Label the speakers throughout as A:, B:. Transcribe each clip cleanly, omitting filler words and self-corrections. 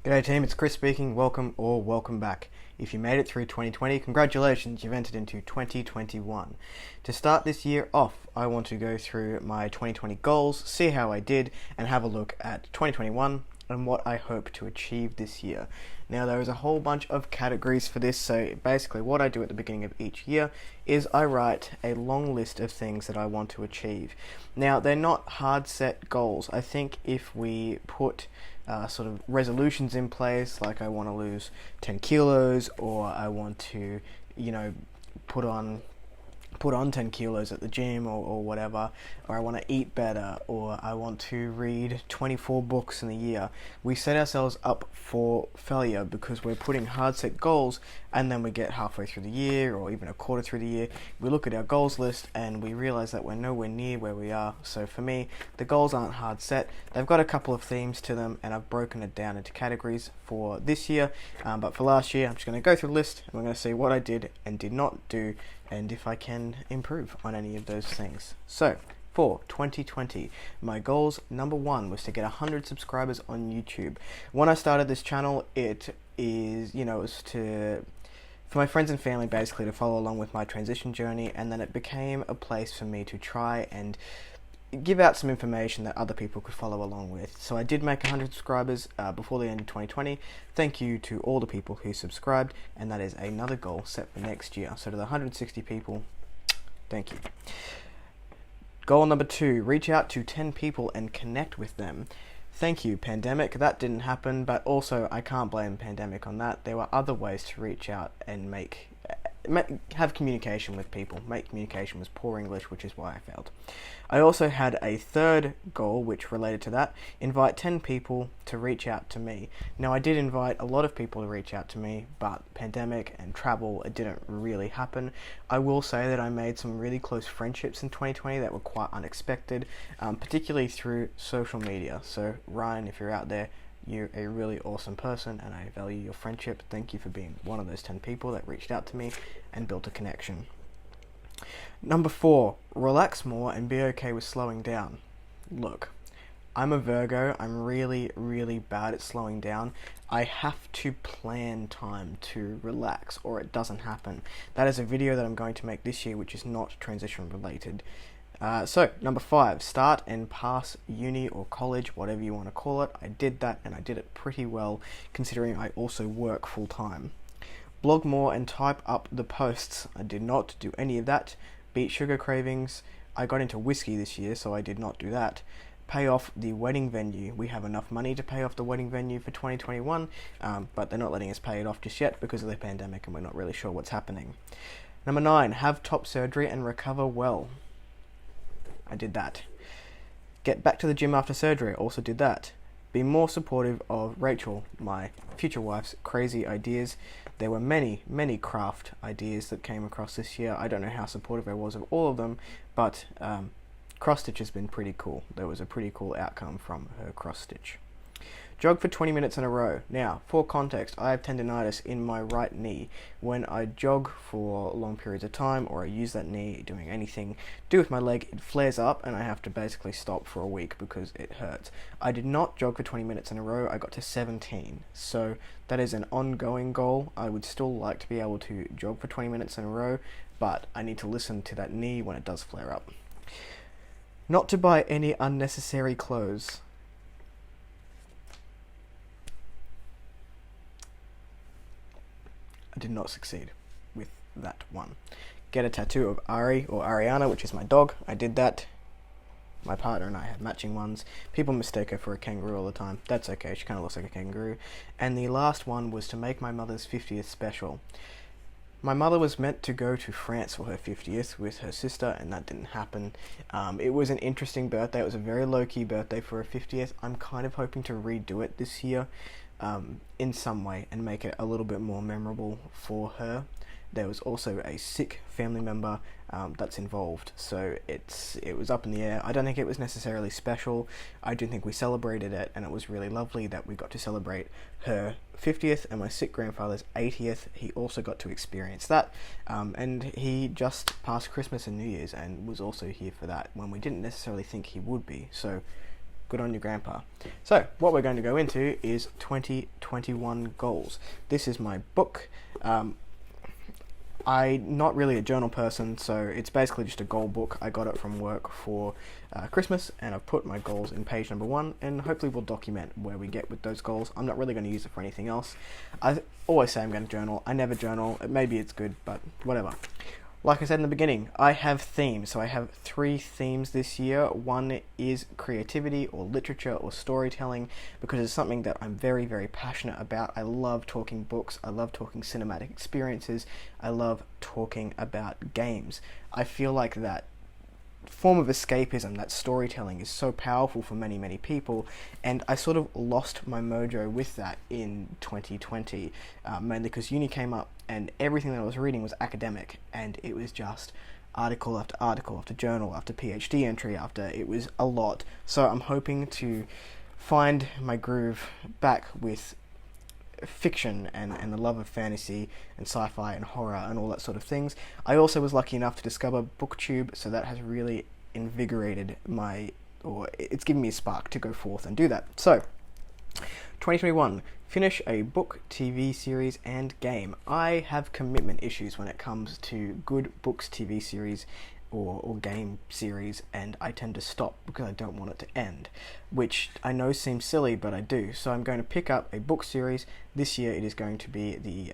A: G'day team, it's Chris speaking. Welcome or welcome back. If you made it through 2020, congratulations, you've entered into 2021. To start this year off, I want to go through my 2020 goals, see how I did, and have a look at 2021 and what I hope to achieve this year. Now, there is a whole bunch of categories for this, so basically what I do at the beginning of each year is I write a long list of things that I want to achieve. Now, they're not hard set goals. I think if we put sort of resolutions in place, like I want to lose 10 kilos, or I want to, put on 10 kilos at the gym, or whatever, or I want to eat better, or I want to read 24 books in a year. We set ourselves up for failure because we're putting hard set goals, and then we get halfway through the year or even a quarter through the year, we look at our goals list and we realize that we're nowhere near where we are. So for me, the goals aren't hard set. They've got a couple of themes to them, and I've broken it down into categories for this year, but for last year I'm just going to go through the list and we're going to see what I did and did not do, and if I can improve on any of those things. So, for 2020, my goals, number one, was to get 100 subscribers on YouTube. When I started this channel, it was for my friends and family basically to follow along with my transition journey, and then it became a place for me to try and give out some information that other people could follow along with. So I did make 100 subscribers before the end of 2020. Thank you to all the people who subscribed, and that is another goal set for next year. So to the 160 people, thank you. Goal number two, reach out to 10 people and connect with them. Thank you, pandemic. That didn't happen, but also I can't blame pandemic on that. There were other ways to reach out and have communication with people. Make communication was poor English, which is why I failed. I also had a third goal which related to that: invite 10 people to reach out to me. Now, I did invite a lot of people to reach out to me, but pandemic and travel, it didn't really happen. I will say that I made some really close friendships in 2020 that were quite unexpected, particularly through social media. So Ryan, if you're out there, you're a really awesome person and I value your friendship. Thank you for being one of those 10 people that reached out to me and built a connection. Number four, relax more and be okay with slowing down. Look, I'm a Virgo. I'm really, really bad at slowing down. I have to plan time to relax or it doesn't happen. That is a video that I'm going to make this year which is not transition related. So, number five, start and pass uni or college, whatever you want to call it. I did that and I did it pretty well considering I also work full time. Blog more and type up the posts. I did not do any of that. Beat sugar cravings. I got into whiskey this year, so I did not do that. Pay off the wedding venue. We have enough money to pay off the wedding venue for 2021, but they're not letting us pay it off just yet because of the pandemic and we're not really sure what's happening. Number nine, have top surgery and recover well. I did that. Get back to the gym after surgery. Also did that. Be more supportive of Rachel, my future wife's crazy ideas. There were many, many craft ideas that came across this year. I don't know how supportive I was of all of them, but cross stitch has been pretty cool. There was a pretty cool outcome from her cross stitch. Jog for 20 minutes in a row. Now, for context, I have tendinitis in my right knee. When I jog for long periods of time, or I use that knee doing anything do with my leg, it flares up and I have to basically stop for a week because it hurts. I did not jog for 20 minutes in a row. I got to 17. So that is an ongoing goal. I would still like to be able to jog for 20 minutes in a row, but I need to listen to that knee when it does flare up. Not to buy any unnecessary clothes. I did not succeed with that one. Get a tattoo of Ari or Ariana, which is my dog. I did that. My partner and I have matching ones. People mistake her for a kangaroo all the time. That's okay, she kind of looks like a kangaroo. And the last one was to make my mother's 50th special. My mother was meant to go to France for her 50th with her sister, and that didn't happen. It was an interesting birthday. It was a very low-key birthday for her 50th. I'm kind of hoping to redo it this year in some way and make it a little bit more memorable for her. There was also a sick family member that's involved, so it was up in the air. I don't think it was necessarily special. I do think we celebrated it, and it was really lovely that we got to celebrate her 50th and my sick grandfather's 80th. He also got to experience that, and he just passed Christmas and New Year's and was also here for that when we didn't necessarily think he would be. So Good on you, Grandpa. So, what we're going to go into is 2021 goals. This is my book. I'm not really a journal person, so it's basically just a goal book. I got it from work for Christmas, and I've put my goals in page number 1, and hopefully we'll document where we get with those goals. I'm not really going to use it for anything else. I always say I'm going to journal. I never journal. Maybe it's good, but whatever. Like I said in the beginning, I have themes. So I have 3 themes this year. One is creativity or literature or storytelling, because it's something that I'm very, very passionate about. I love talking books. I love talking cinematic experiences. I love talking about games. I feel like that form of escapism, that storytelling, is so powerful for many, many people, and I sort of lost my mojo with that in 2020, mainly because uni came up and everything that I was reading was academic, and it was just article after article after journal after PhD entry after, it was a lot. So I'm hoping to find my groove back with fiction and the love of fantasy and sci-fi and horror and all that sort of things. I also was lucky enough to discover BookTube, so that has really invigorated it's given me a spark to go forth and do that. So 2021, finish a book, TV series and game. I have commitment issues when it comes to good books, TV series or game series, and I tend to stop because I don't want it to end, which I know seems silly, but I do. So I'm going to pick up a book series. This year it is going to be the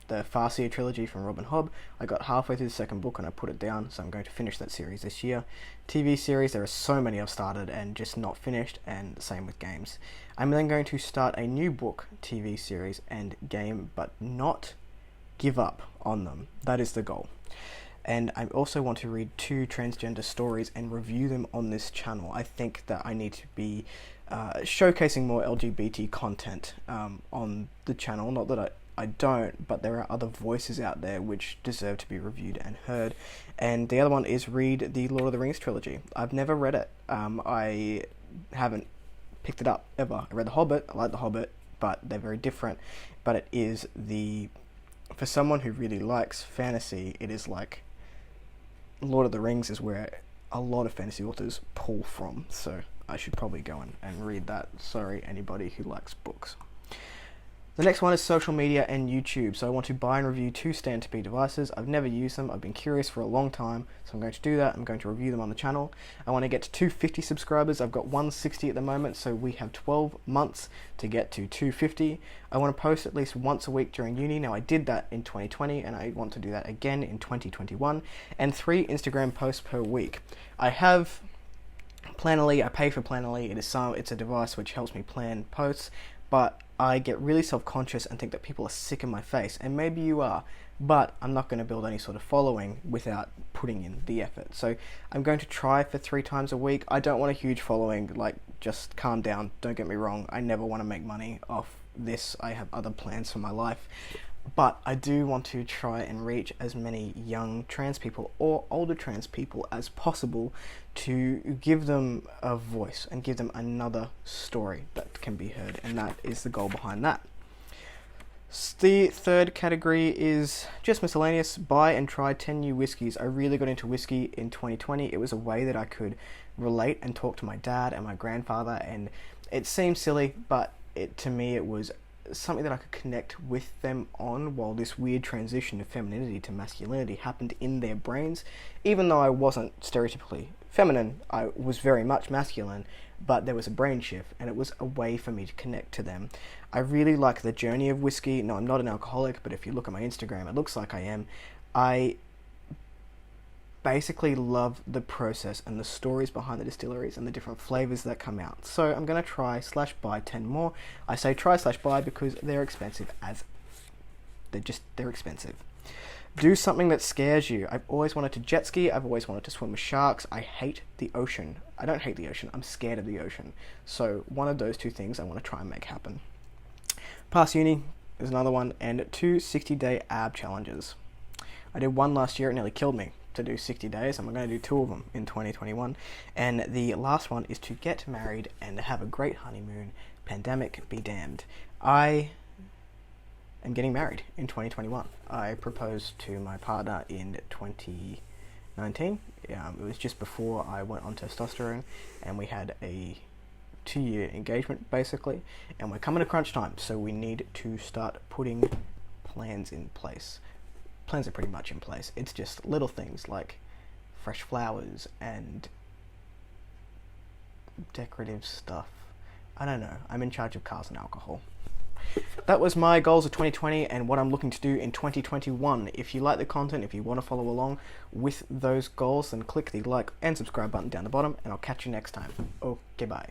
A: Farseer trilogy from Robin Hobb. I got halfway through the second book and I put it down, so I'm going to finish that series this year. TV series, there are so many I've started and just not finished, and same with games. I'm then going to start a new book, TV series and game, but not give up on them. That is the goal. And I also want to read 2 transgender stories and review them on this channel. I think that I need to be showcasing more LGBT content on the channel. Not that I don't, but there are other voices out there which deserve to be reviewed and heard. And the other one is read the Lord of the Rings trilogy. I've never read it. I haven't picked it up ever. I read The Hobbit. I like The Hobbit, but they're very different. But it is for someone who really likes fantasy, it is like Lord of the Rings is where a lot of fantasy authors pull from, so I should probably go and read that. Sorry, anybody who likes books. The next one is social media and YouTube. So I want to buy and review 2 stand-to-be devices. I've never used them. I've been curious for a long time, so I'm going to do that. I'm going to review them on the channel. I want to get to 250 subscribers. I've got 160 at the moment, so we have 12 months to get to 250. I want to post at least once a week during uni. Now, I did that in 2020, and I want to do that again in 2021. And 3 Instagram posts per week. I have Planoly. I pay for Planoly. It's a device which helps me plan posts, but I get really self-conscious and think that people are sick in my face, and maybe you are, but I'm not going to build any sort of following without putting in the effort. So I'm going to try for 3 times a week. I don't want a huge following, just calm down, don't get me wrong. I never want to make money off this. I have other plans for my life. But I do want to try and reach as many young trans people or older trans people as possible to give them a voice and give them another story that can be heard, and that is the goal behind that. The third category is just miscellaneous. Buy and try 10 new whiskies. I really got into whiskey in 2020. It was a way that I could relate and talk to my dad and my grandfather, and it seems silly, but to me it was something that I could connect with them on while this weird transition of femininity to masculinity happened in their brains. Even though I wasn't stereotypically feminine, I was very much masculine, but there was a brain shift, and it was a way for me to connect to them. I really like the journey of whiskey. No, I'm not an alcoholic, but if you look at my Instagram, it looks like I am. I basically love the process and the stories behind the distilleries and the different flavors that come out. So I'm going to try/buy 10 more. I say try/buy because they're expensive they're expensive. Do something that scares you. I've always wanted to jet ski. I've always wanted to swim with sharks. I hate the ocean. I don't hate the ocean. I'm scared of the ocean. So one of those 2 things I want to try and make happen. Pass uni is another one, and 2 60-day ab challenges. I did one last year. It nearly killed me to do 60 days. I'm going to do 2 of them in 2021. And the last one is to get married and have a great honeymoon. Pandemic be damned. I am getting married in 2021. I proposed to my partner in 2019. It was just before I went on testosterone, and we had a 2-year engagement, basically, and we're coming to crunch time, so we need to start putting plans in place. Plans are pretty much in place. It's just little things like fresh flowers and decorative stuff. I don't know. I'm in charge of cars and alcohol. That was my goals of 2020 and what I'm looking to do in 2021. If you like the content, if you want to follow along with those goals, then click the like and subscribe button down the bottom, and I'll catch you next time. Okay, bye.